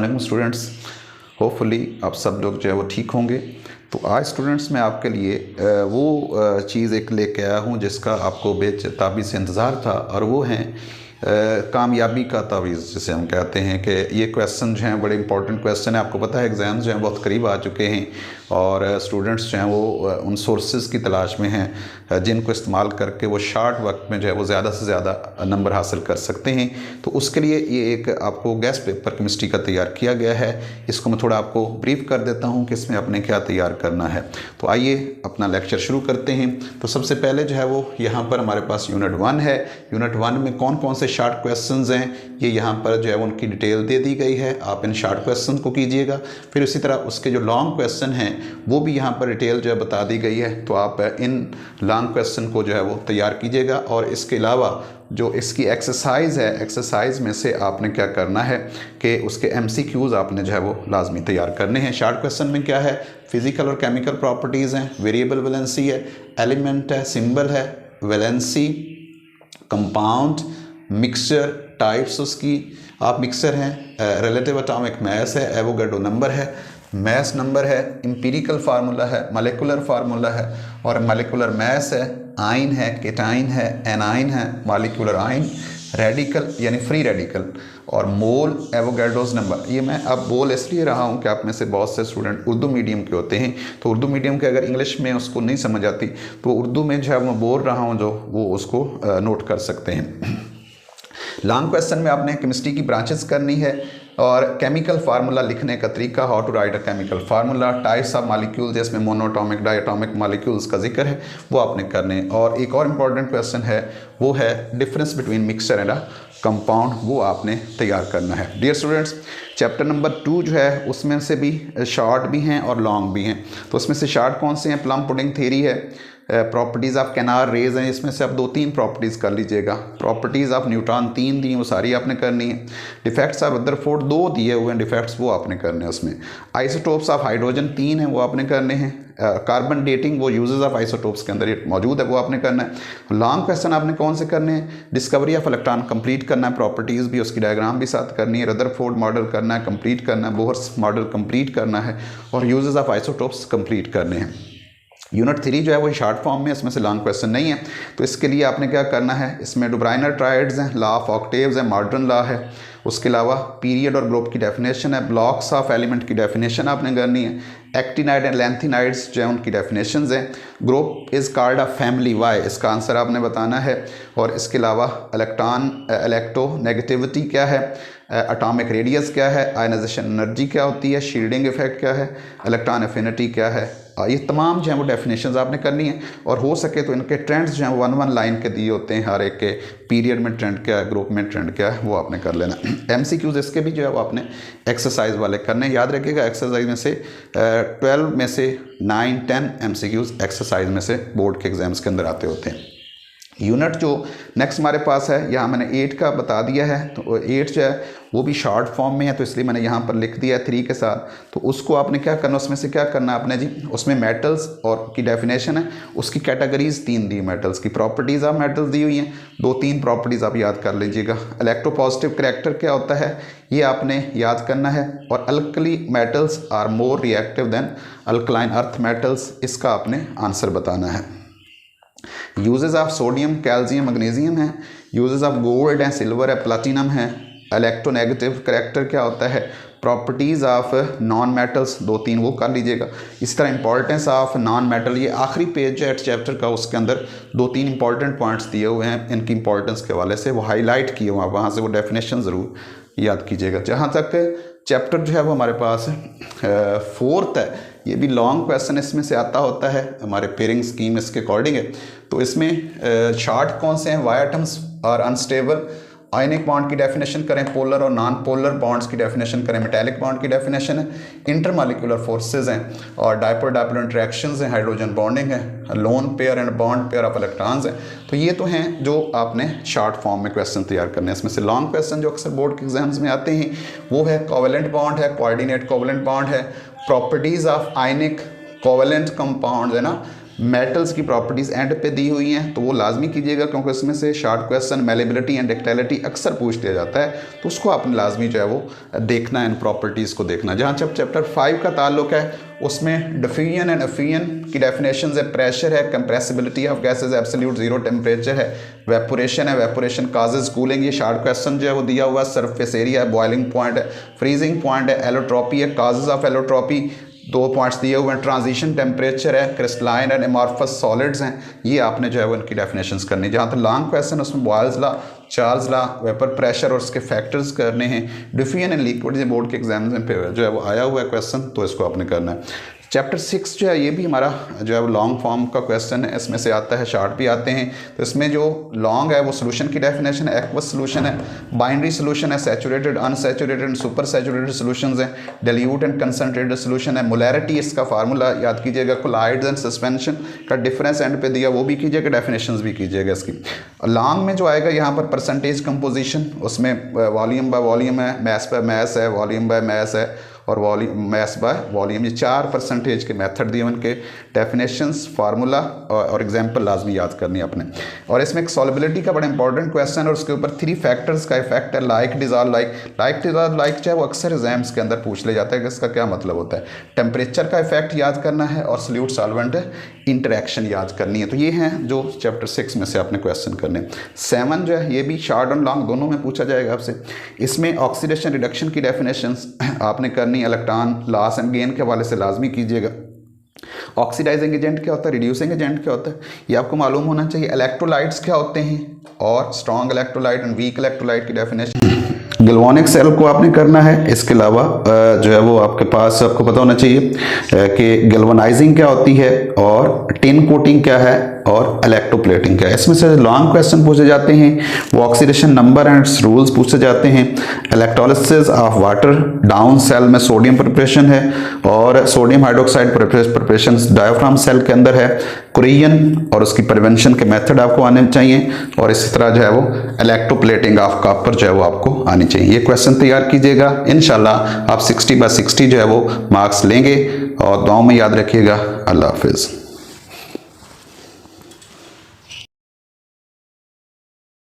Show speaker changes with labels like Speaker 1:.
Speaker 1: अस्सलाम students, hopefully आप सब लोग जो है वो ठीक होंगे। तो आज स्टूडेंट्स मैं आपके लिए वो चीज़ एक लेके आया हूँ जिसका आपको बेताबी से इंतज़ार था, और वो है कामयाबी का तावीज़, जिसे हम कहते हैं कि ये क्वेश्चन जो हैं बड़े इंपॉर्टेंट क्वेश्चन है। आपको पता है एग्ज़ाम्स जो हैं बहुत करीब आ चुके हैं और स्टूडेंट्स जो हैं वो उन सोर्सेज़ की तलाश में हैं जिनको इस्तेमाल करके वो शार्ट वक्त में जो है वो ज़्यादा से ज़्यादा नंबर हासिल कर सकते हैं। तो उसके लिए ये एक आपको गेस्ट पेपर केमिस्ट्री का तैयार किया गया है। इसको मैं थोड़ा आपको ब्रीफ कर देता हूँ कि इसमें आपने क्या तैयार करना है। तो आइए अपना लेक्चर शुरू करते हैं। तो सबसे पहले जो है वो यहाँ पर हमारे पास यूनिट 1 है। यूनिट 1 में कौन कौन से शार्ट क्वेश्चंस हैं ये यहाँ पर जो है उनकी डिटेल दे दी गई है। आप इन शार्ट क्वेश्चन को कीजिएगा। फिर उसी तरह उसके जो लॉन्ग क्वेश्चन हैं वो भी यहाँ पर डिटेल जो है बता दी गई है। तो आप इन लॉन्ग क्वेश्चन को जो है वो तैयार कीजिएगा। और इसके अलावा जो इसकी एक्सरसाइज है, एक्सरसाइज में से आपने क्या करना है कि उसके MCQs आपने जो है वो लाजमी तैयार करने हैं। शार्ट क्वेश्चन में क्या है, फिजिकल और केमिकल प्रॉपर्टीज़ हैं, वेरिएबल वैलेंसी है, एलिमेंट है, सिंबल है, वैलेंसी, कंपाउंड, मिक्सचर, टाइप्स उसकी, आप मिक्सचर हैं, रिलेटिव एटॉमिक मास है, एवोगाड्रो नंबर है, मास नंबर है, एम्पिरिकल फार्मूला है, मॉलिक्यूलर फार्मूला है और मॉलिक्यूलर मास है, आयन है, केटाइन है, एनाइन है, मॉलिक्यूलर आयन, रेडिकल यानी फ्री रेडिकल और मोल, एवोगाड्रोस नंबर। ये मैं अब बोल इसलिए रहा हूँ कि आप में से बहुत से स्टूडेंट उर्दू मीडियम के होते हैं, तो उर्दू मीडियम के अगर इंग्लिश में उसको नहीं समझ आती तो उर्दू में जो है मैं बोल रहा हूँ जो वो उसको नोट कर सकते हैं। लॉन्ग क्वेश्चन में आपने केमिस्ट्री की ब्रांचेस करनी है और केमिकल फार्मूला लिखने का तरीका, how to write a chemical formula, types of molecules जिसमें मोनोटॉमिक डायटॉमिक मॉलिक्यूल्स का जिक्र है वो आपने करने। और एक और इम्पॉर्टेंट क्वेश्चन है वो है difference between mixture and a compound, वो आपने तैयार करना है। डियर स्टूडेंट्स, चैप्टर नंबर 2 जो है उसमें से भी शॉर्ट भी हैं और लॉन्ग भी हैं। तो उसमें से शॉर्ट कौन से हैं, प्लम पुडिंग थ्योरी है, प्रॉपर्टीज़ ऑफ कैनार रेज हैं, इसमें से आप 2-3 प्रॉपर्टीज़ कर लीजिएगा। प्रॉपर्टीज़ ऑफ न्यूट्रॉन 3 दी हैं, वो सारी आपने करनी है। डिफेक्ट्स ऑफ रदरफोर्ड 2 दिए हुए हैं डिफेक्ट्स, वो आपने करने हैं उसमें। आइसोटोप्स ऑफ हाइड्रोजन 3 हैं, वो आपने करने हैं। कार्बन डेटिंग वो यूजेस ऑफ आइसोटोप्स के अंदर ये मौजूद है, वो आपने करना है। लॉन्ग क्वेश्चन आपने कौन से करने हैं, डिस्कवरी ऑफ इलेक्ट्रॉन कंप्लीट करना है, प्रॉपर्टीज़ भी उसकी डायग्राम भी साथ करनी है, रदरफोर्ड मॉडल करना है, कंप्लीट करना है, बोहर्स मॉडल कंप्लीट करना है और यूजेस ऑफ आइसोटोप्स कंप्लीट करने हैं। यूनिट 3 जो है वो शॉर्ट फॉर्म में, इसमें से लॉन्ग क्वेश्चन नहीं है। तो इसके लिए आपने क्या करना है, इसमें डुब्राइनर ट्राइड्स हैं, लॉ ऑफ ऑक्टेव्स है, मॉडर्न लॉ है, उसके अलावा पीरियड और ग्रुप की डेफिनेशन है, ब्लॉक्स ऑफ एलिमेंट की डेफिनेशन आपने करनी है, एक्टिनाइड एंड लेंथिनाइड्स जो है उनकी डेफिनेशंस हैं, group is called a family why, इसका आंसर आपने बताना है। और इसके अलावा इलेक्ट्रोनेगेटिविटी क्या है, एटॉमिक रेडियस क्या है, आयनाइजेशन एनर्जी क्या होती है, शील्डिंग इफेक्ट क्या है, इलेक्ट्रॉन एफिनिटी क्या है, ये तमाम जो है वो डेफिनेशंस आपने करनी है। और हो सके तो इनके ट्रेंड्स जो हैं 1-1 लाइन के दिए होते हैं, हर एक के पीरियड में ट्रेंड क्या है, ग्रुप में ट्रेंड क्या है, वो आपने कर लेना। MCQs इसके भी जो है वो आपने एक्सरसाइज वाले करने। याद रखिएगा एक्सरसाइज में से 12 में से 9-10 MCQs एक्सरसाइज में से बोर्ड के एग्जाम्स के अंदर आते होते हैं। यूनिट जो नेक्स्ट हमारे पास है, यहाँ मैंने 8 का बता दिया है। तो 8 जो है वो भी शॉर्ट फॉर्म में है, तो इसलिए मैंने यहाँ पर लिख दिया है 3 के साथ। तो उसको आपने क्या करना, उसमें से क्या करना आपने जी, उसमें मेटल्स और की डेफिनेशन है, उसकी कैटेगरीज 3 दी, मेटल्स की प्रॉपर्टीज़ ऑफ मेटल्स दी हुई हैं, 2-3 प्रॉपर्टीज़ आप याद कर लीजिएगा। इलेक्ट्रोपॉजिटिव करैक्टर क्या होता है ये आपने याद करना है। और alkali metals are more reactive than alkaline earth metals, इसका आपने आंसर बताना है। Uses of sodium, calcium, magnesium है, यूजेस ऑफ गोल्ड है, सिल्वर है, प्लैटिनम है। इलेक्ट्रोनेगेटिव करैक्टर क्या होता है, प्रॉपर्टीज़ ऑफ नॉन मेटल्स 2-3 वो कर लीजिएगा। इस तरह इंपॉर्टेंस ऑफ नॉन मेटल, ये आखिरी पेज है चैप्टर का, उसके अंदर 2-3 इंपॉर्टेंट पॉइंट्स दिए हुए हैं, इनकी इंपॉर्टेंस के हवाले से वो हाईलाइट किए हुए हैं, वहाँ से वो डेफिनेशन ज़रूर याद कीजिएगा। जहाँ तक चैप्टर जो है वो हमारे पास 4th है, ये भी लॉन्ग क्वेश्चन इसमें से आता होता है, हमारे पेयरिंग स्कीम इसके अकॉर्डिंग है। तो इसमें शार्ट कौन से हैं, वाई एटम्स और अनस्टेबल, आयनिक बॉन्ड की डेफिनेशन करें, पोलर और नॉन पोलर बॉन्ड्स की डेफिनेशन करें, मेटालिक बॉन्ड की डेफिनेशन है, इंटरमॉलिक्यूलर फोर्सेज हैं और डायपोल डायपोल इंटरेक्शंस हैं, हाइड्रोजन बॉन्डिंग है, lone pair and bond pair of electrons हैं। तो ये तो हैं जो आपने शॉर्ट फॉर्म में क्वेश्चन तैयार करने हैं। इसमें से लॉन्ग क्वेश्चन जो अक्सर बोर्ड के एग्जाम्स में आते हैं वो है कोवेलेंट बॉन्ड है, कोऑर्डिनेट कोवेलेंट बॉन्ड है, properties of ionic covalent compound है ना, मेटल्स की प्रॉपर्टीज़ एंड पे दी हुई हैं, तो वो लाजमी कीजिएगा क्योंकि उसमें से short question malleability and ductility अक्सर पूछ लिया जाता है, तो उसको आपने लाजमी जो है वो देखना है, इन प्रॉपर्टीज़ को देखना। जहाँ जब चैप्टर 5 का ताल्लुक है उसमें डिफ्यूजन एंड एफ्यूजन की डेफिनेशन है, प्रेशर है, compressibility of gases, absolute zero temperature है, वेपोरेशन है, वेपोरेशन काजेज कूलिंग, ये शॉर्ट क्वेश्चन जो है वो दिया हुआ है, सरफेस एरिया है, बॉइलिंग पॉइंट है, फ्रीजिंग पॉइंट है, एलोट्रॉपी है, काजेज ऑफ एलोट्रॉपी 2 पॉइंट्स दिए हुए हैं, ट्रांजिशन टेम्परेचर है, क्रिस्टलाइन एंड एमॉर्फस सॉलिड्स हैं, ये आपने जो है वो इनकी डेफिनेशंस करनी। जहाँ तक लॉन्ग क्वेश्चन उसमें Boyle's law, Charles law, vapour pressure और उसके फैक्टर्स करने हैं। डिफ्यूजन एंड लिक्विड जो बोर्ड के एग्जाम में पे जो है वो आया हुआ है क्वेश्चन, तो इसको आपने करना है। चैप्टर 6 जो है ये भी हमारा जो है वो लॉन्ग फॉर्म का क्वेश्चन है, इसमें से आता है, शॉर्ट भी आते हैं। तो इसमें जो लॉन्ग है वो सोल्यूशन की डेफिनेशन है, एक्वस सोल्यूशन है, बाइनरी सोल्यूशन है, saturated, unsaturated and super saturated solutions हैं, डाइल्यूट एंड कंसंट्रेटेड सोल्यूशन है, मोलैरिटी इसका फार्मूला याद कीजिएगा, कोलाइड्स एंड सस्पेंशन का डिफरेंस एंड पे दिया वो भी कीजिएगा, डेफिनेशंस भी कीजिएगा इसकी। लॉन्ग में जो आएगा यहाँ पर परसेंटेज कंपोजिशन, उसमें वॉल्यूम बाय वॉल्यूम है, मैस बाय मैस है, वॉल्यूम बाय मैस है और वॉल्यूम मैस बाय वॉल्यूम, ये 4 परसेंटेज के मेथड दिए उनके, डेफिनेशंस, फार्मूला और एग्जांपल लाजमी याद करनी है अपने। और इसमें एक सॉल्युबिलिटी का बड़ा इंपॉर्टेंट क्वेश्चन है और उसके ऊपर 3 फैक्टर्स का इफेक्ट है, like, dissolve, like dissolve like चाहे वो अक्सर एग्जाम्स के अंदर पूछ ले जाता है कि इसका क्या मतलब होता है। टेम्परेचर का इफेक्ट याद करना है और सॉल्यूट सॉल्वेंट इंटरेक्शन याद करनी है। तो ये हैं जो चैप्टर 6 में से आपने क्वेश्चन करने। 7 जो है ये भी शॉर्ट और लॉन्ग दोनों में पूछा जाएगा आपसे। इसमें ऑक्सीडेशन रिडक्शन की डेफिनेशंस आपने करनी, इलेक्ट्रॉन लॉस एंड गेन के हवाले से लाजमी कीजिएगा। ऑक्सीडाइजिंग एजेंट क्या होता है, रिड्यूसिंग एजेंट क्या होता है, ये आपको मालूम होना चाहिए। इलेक्ट्रोलाइट्स क्या होते हैं और strong electrolyte and weak electrolyte की डेफिनेशन। गैल्वेनिक सेल को आपने करना है। इसके अलावा जो है वो आपके पास आपको पता होना चाहिए कि गैल्वेनाइजिंग क्या होती है और टिन कोटिंग क्या है और इलेक्ट्रोप्लेटिंग क्या है। इसमें से लॉन्ग क्वेश्चन पूछे जाते हैं वो oxidation number and its rules पूछे जाते हैं। Electrolysis of water, down cell में सोडियम प्रिपरेशन है और sodium hydroxide preparation diaphragm cell के अंदर है। कुरियन और उसकी प्रिवेंशन के मेथड आपको आने चाहिए और इसी तरह जो है वो इलेक्ट्रोप्लेटिंग ऑफ कॉपर जो है वो आपको आनी चाहिए। ये क्वेश्चन तैयार कीजिएगा, इंशाल्लाह आप 60/60 जो है वो मार्क्स लेंगे और दुआओं में याद रखिएगा। अल्लाह हाफिज़।